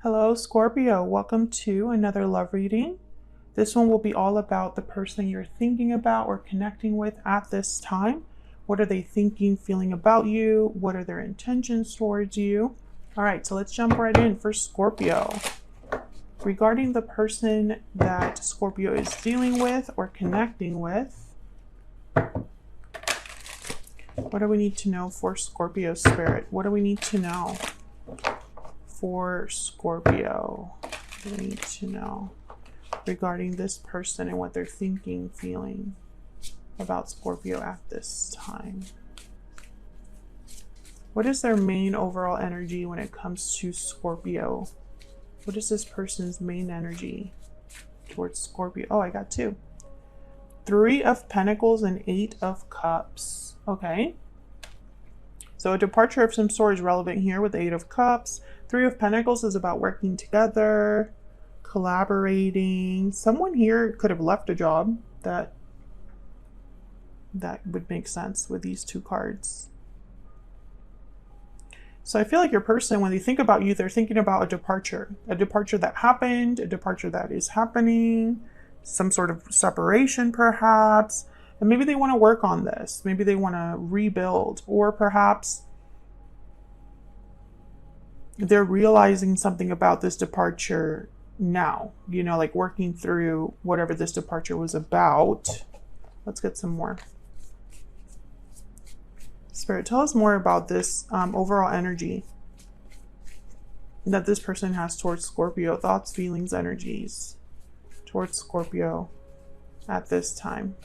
Hello, Scorpio. Welcome to another love reading. This one will be all about the person you're thinking about or connecting with at this time. What are they thinking, feeling about you? What are their intentions towards you? All right, so let's jump right in for Scorpio. Regarding the person that Scorpio is dealing with or connecting with, what do we need to know for Scorpio spirit? What do we need to know for Scorpio? What do we need to know regarding this person and what they're thinking, feeling about Scorpio at this time? What is their main overall energy when it comes to Scorpio? What is this person's main energy towards Scorpio? Oh, I got two. 3 of Pentacles and 8 of Cups. Okay. So a departure of some sort is relevant here with the 8 of Cups. 3 of Pentacles is about working together, collaborating. Someone here could have left a job. That would make sense with these two cards. So I feel like your person, when they think about you, they're thinking about a departure that happened, a departure that is happening, some sort of separation perhaps. And maybe they want to work on this. Maybe they want to rebuild, or perhaps they're realizing something about this departure now, you know, like working through whatever this departure was about. Let's get some more. Spirit, tell us more about this overall energy that this person has towards Scorpio. Thoughts, feelings, energies towards Scorpio at this time.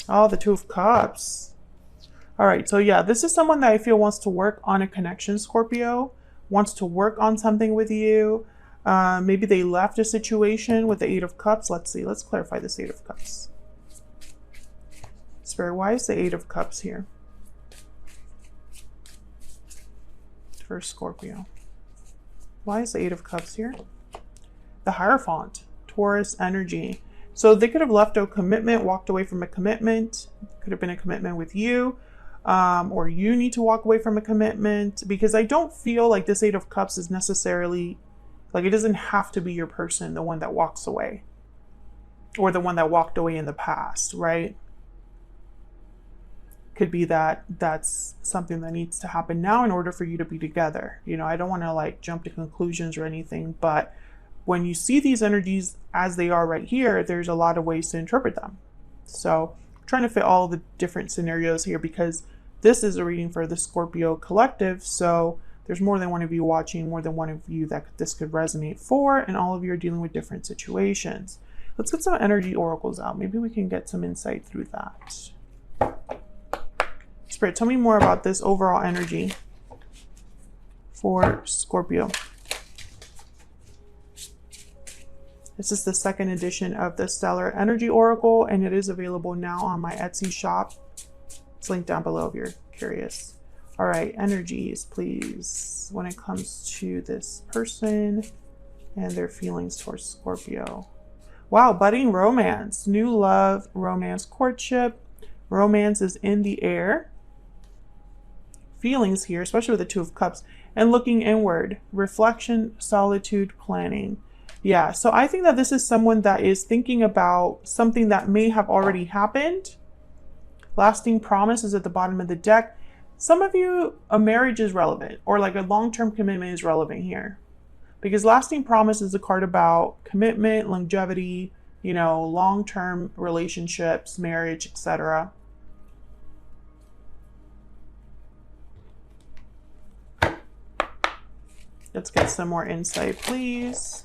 Oh, the 2 of Cups. All right, so yeah, this is someone that I feel wants to work on a connection, Scorpio, wants to work on something with you. Maybe they left a situation with the 8 of Cups. Let's see, let's clarify this 8 of Cups. Spirit, why is the 8 of Cups here for Scorpio? Why is the 8 of Cups here? The Hierophant, Taurus energy. So they could have left a commitment, walked away from a commitment. Could have been a commitment with you. Or you need to walk away from a commitment, because I don't feel like this 8 of Cups is necessarily, like, it doesn't have to be your person, the one that walks away, or the one that walked away in the past, right? Could be that that's something that needs to happen now in order for you to be together. You know, I don't want to like jump to conclusions or anything, but when you see these energies as they are right here, there's a lot of ways to interpret them. So I'm trying to fit all the different scenarios here, because this is a reading for the Scorpio collective. So there's more than one of you watching, more than one of you that this could resonate for, and all of you are dealing with different situations. Let's get some energy oracles out. Maybe we can get some insight through that. Spirit, tell me more about this overall energy for Scorpio. This is the second edition of the Stellar Energy Oracle, and it is available now on my Etsy shop. It's linked down below if you're curious. All right, energies, please, when it comes to this person and their feelings towards Scorpio. Wow, budding romance, new love, romance, courtship. Romance is in the air. Feelings here, especially with the 2 of Cups, and looking inward, reflection, solitude, planning. Yeah, so I think that this is someone that is thinking about something that may have already happened. Lasting promise is at the bottom of the deck. Some of you, a marriage is relevant, or like a long-term commitment is relevant here, because lasting promise is a card about commitment, longevity, you know, long-term relationships, marriage, etc. Let's get some more insight, please.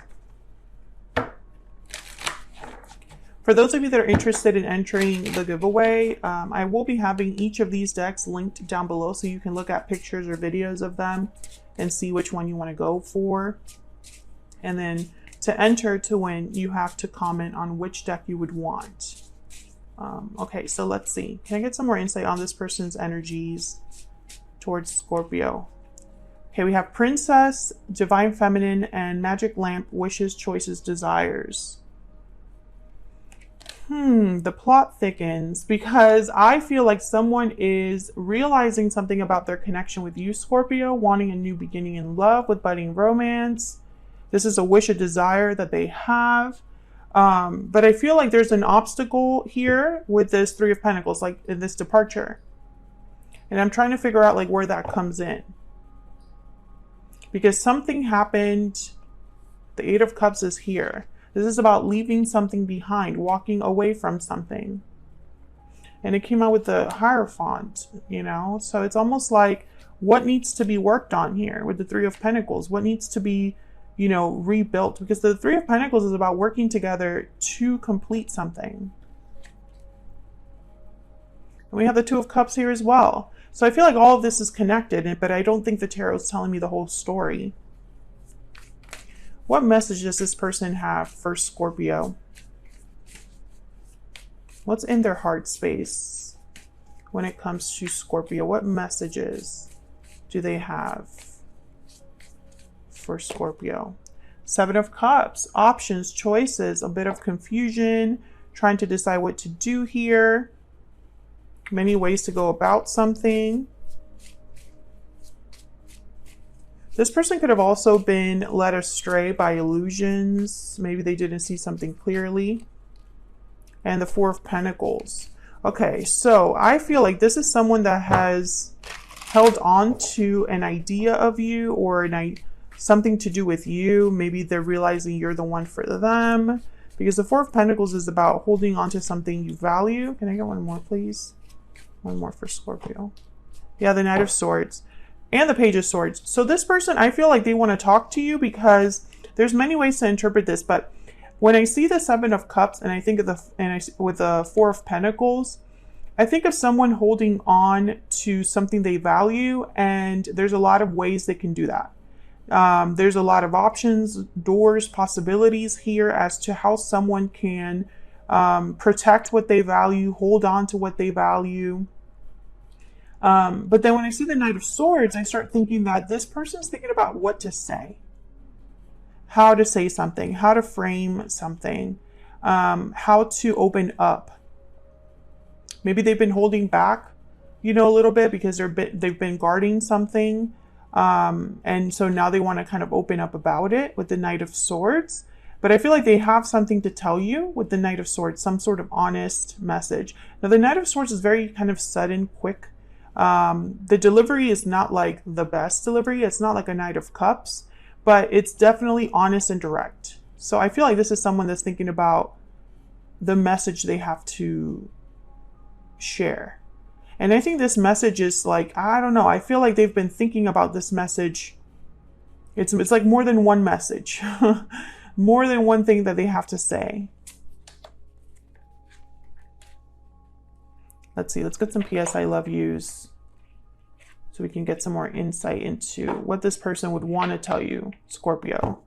For those of you that are interested in entering the giveaway, I will be having each of these decks linked down below, so you can look at pictures or videos of them and see which one you want to go for. And then to enter to win, you have to comment on which deck you would want. Okay, so let's see. Can I get some more insight on this person's energies towards Scorpio? Okay, we have Princess, Divine Feminine, and Magic Lamp, Wishes, Choices, Desires. The plot thickens because I feel like someone is realizing something about their connection with you, Scorpio, wanting a new beginning in love with budding romance. This is a wish, a desire that they have. But I feel like there's an obstacle here with this Three of Pentacles, like in this departure. And I'm trying to figure out like where that comes in. Because something happened. The Eight of Cups is here. This is about leaving something behind, walking away from something. And it came out with the Hierophant, you know? So it's almost like what needs to be worked on here with the Three of Pentacles? What needs to be, you know, rebuilt? Because the Three of Pentacles is about working together to complete something. And we have the Two of Cups here as well. So I feel like all of this is connected, but I don't think the tarot is telling me the whole story. What message does this person have for Scorpio? What's in their heart space when it comes to Scorpio? What messages do they have for Scorpio? Seven of Cups, options, choices, a bit of confusion, trying to decide what to do here. Many ways to go about something. This person could have also been led astray by illusions. Maybe they didn't see something clearly. And the Four of Pentacles. Okay, so I feel like this is someone that has held on to an idea of you or something to do with you. Maybe they're realizing you're the one for them. Because the Four of Pentacles is about holding on to something you value. Can I get one more, please? One more for Scorpio. Yeah, the Knight of Swords. And the Page of Swords. So this person, I feel like they want to talk to you because there's many ways to interpret this. But when I see the Seven of Cups and I think of with the Four of Pentacles, I think of someone holding on to something they value. And there's a lot of ways they can do that. There's a lot of options, doors, possibilities here as to how someone can protect what they value, hold on to what they value. But then when I see the Knight of Swords, I start thinking that this person's thinking about what to say, how to say something, how to frame something, how to open up. Maybe they've been holding back, you know, a little bit because they've been guarding something. And so now they want to kind of open up about it with the Knight of Swords. But I feel like they have something to tell you with the Knight of Swords, some sort of honest message. Now, the Knight of Swords is very kind of sudden, quick. The delivery is not like the best delivery. It's not like a Knight of Cups, but it's definitely honest and direct. So I feel like this is someone that's thinking about the message they have to share. And I think this message is like, I don't know. I feel like they've been thinking about this message. It's like more than one message, more than one thing that they have to say. Let's see, let's get some PS I love yous so we can get some more insight into what this person would want to tell you, Scorpio.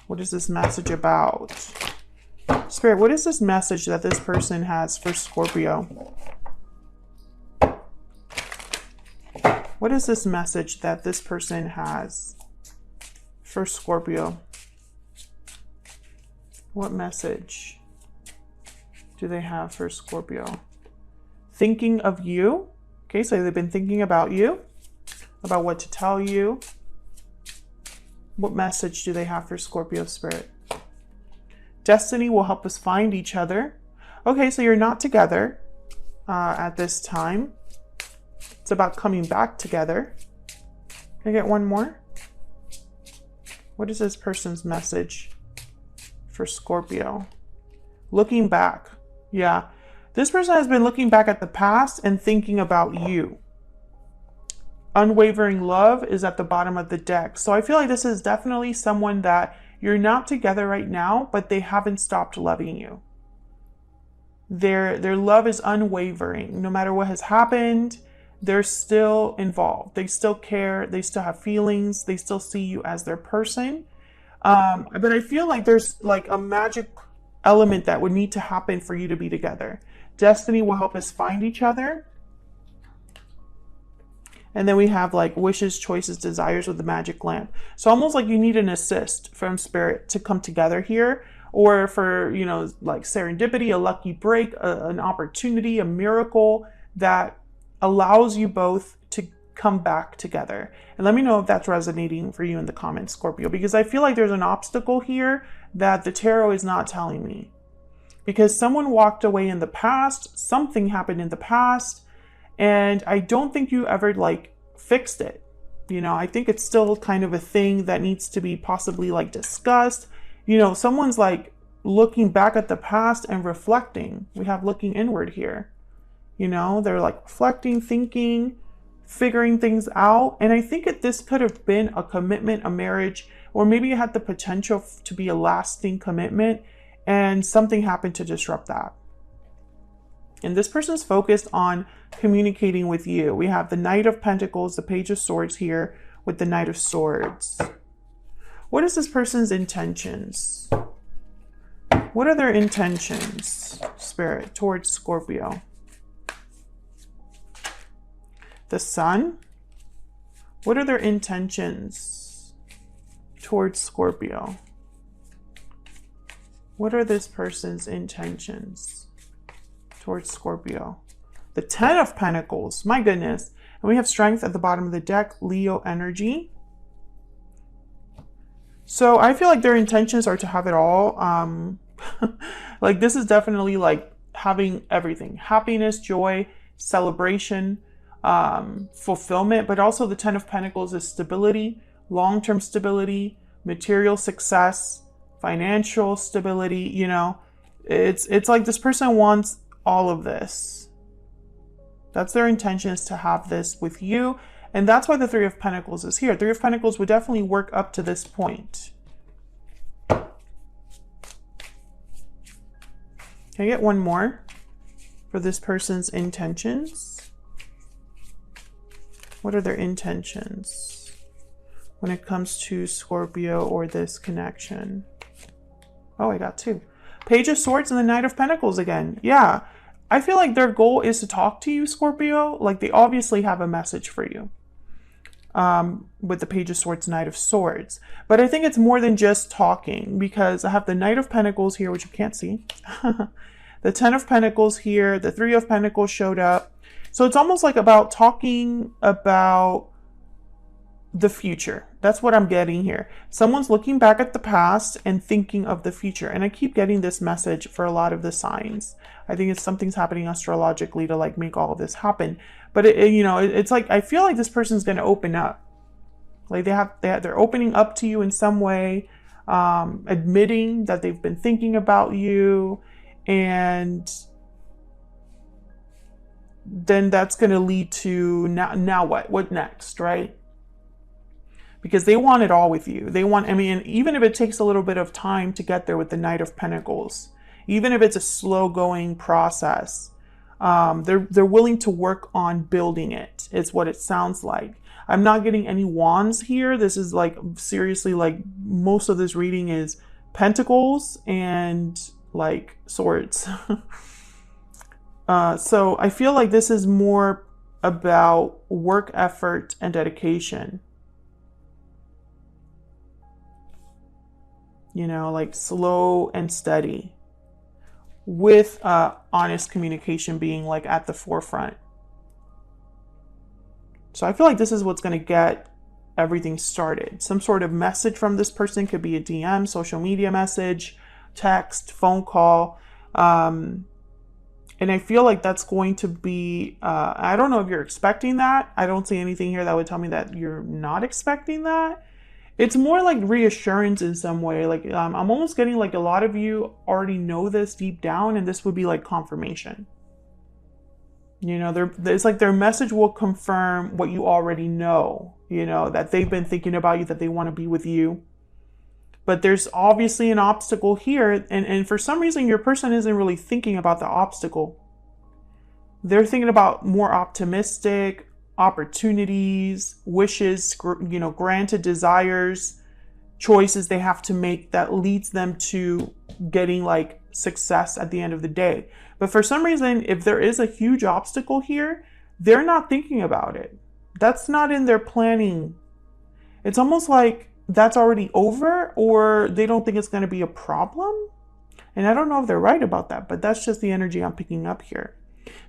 What is this message about? Spirit, what is this message that this person has for Scorpio? What is this message that this person has for Scorpio? What message do they have for Scorpio? Thinking of you. Okay, so they've been thinking about you, about what to tell you. What message do they have for Scorpio Spirit? Destiny will help us find each other. Okay, so you're not together at this time. It's about coming back together. Can I get one more? What is this person's message for Scorpio? Looking back. Yeah. This person has been looking back at the past and thinking about you. Unwavering love is at the bottom of the deck. So I feel like this is definitely someone that you're not together right now, but they haven't stopped loving you. Their love is unwavering. No matter what has happened, they're still involved. They still care. They still have feelings. They still see you as their person. But I feel like there's like a magic element that would need to happen for you to be together. Destiny will help us find each other. And then we have like wishes, choices, desires with the magic lamp. So almost like you need an assist from Spirit to come together here. or for, you know, like serendipity, a lucky break, an opportunity, a miracle that allows you both to come back together. And let me know if that's resonating for you in the comments, Scorpio, because I feel like there's an obstacle here that the tarot is not telling me. Because someone walked away in the past, something happened in the past, and I don't think you ever like fixed it. You know, I think it's still kind of a thing that needs to be possibly like discussed. You know, someone's like looking back at the past and reflecting. We have looking inward here. You know, they're like reflecting, thinking, figuring things out. And I think this could have been a commitment, a marriage, or maybe it had the potential to be a lasting commitment, and something happened to disrupt that. And this person's focused on communicating with you. We have the Knight of Pentacles, the Page of Swords here with the Knight of Swords. What is this person's intentions? What are their intentions, Spirit, towards Scorpio? The Sun. What are their intentions towards Scorpio? What are this person's intentions towards Scorpio? The Ten of Pentacles, my goodness. And we have Strength at the bottom of the deck, Leo energy. So I feel like their intentions are to have it all. Like this is definitely like having everything. Happiness, joy, celebration, fulfillment. But also the Ten of Pentacles is stability, long-term stability, material success, financial stability. You know, it's like this person wants all of this. That's their intention, is to have this with you. And that's why the Three of Pentacles is here. Three of Pentacles would definitely work up to this point. Can I get one more for this person's intentions? What are their intentions when it comes to Scorpio or this connection? Oh, I got two. Page of Swords and the Knight of Pentacles again. Yeah. I feel like their goal is to talk to you, Scorpio. Like they obviously have a message for you. With the Page of Swords, Knight of Swords. But I think it's more than just talking, because I have the Knight of Pentacles here, which you can't see. The Ten of Pentacles here. The Three of Pentacles showed up. So it's almost like about talking about the future. That's what I'm getting here. Someone's looking back at the past and thinking of the future. And I keep getting this message for a lot of the signs. I think it's something's happening astrologically to like make all of this happen. But you know, it's like, I feel like this person's going to open up. Like they're opening up to you in some way, admitting that they've been thinking about you, and then that's going to lead to now what next, right? Because they want it all with you. They want, I mean, even if it takes a little bit of time to get there with the Knight of Pentacles, even if it's a slow going process, they're willing to work on building it. It's what it sounds like. I'm not getting any wands here. This is like, seriously, like most of this reading is pentacles and like swords. So I feel like this is more about work effort and dedication. You know, like slow and steady, with honest communication being like at the forefront. So I feel like this is what's going to get everything started. Some sort of message from this person, could be a DM, social media message, text, phone call. And I feel like that's going to be, I don't know if you're expecting that. I don't see anything here that would tell me that you're not expecting that. It's more like reassurance in some way. Like I'm almost getting like a lot of you already know this deep down, and this would be like confirmation. You know, it's like their message will confirm what you already know, you know, that they've been thinking about you, that they want to be with you. But there's obviously an obstacle here. And for some reason, your person isn't really thinking about the obstacle. They're thinking about more optimistic opportunities, wishes, you know, granted desires, choices they have to make that leads them to getting like success at the end of the day. But for some reason, if there is a huge obstacle here, they're not thinking about it. That's not in their planning. It's almost like that's already over, or they don't think it's going to be a problem. And I don't know if they're right about that, but that's just the energy I'm picking up here.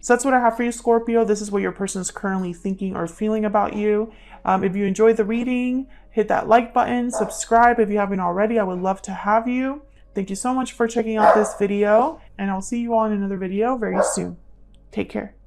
So that's what I have for you, Scorpio. This is what your person is currently thinking or feeling about you. If you enjoyed the reading, hit that like button, subscribe if you haven't already. I would love to have you. Thank you so much for checking out this video, and I'll see you all in another video very soon. Take care.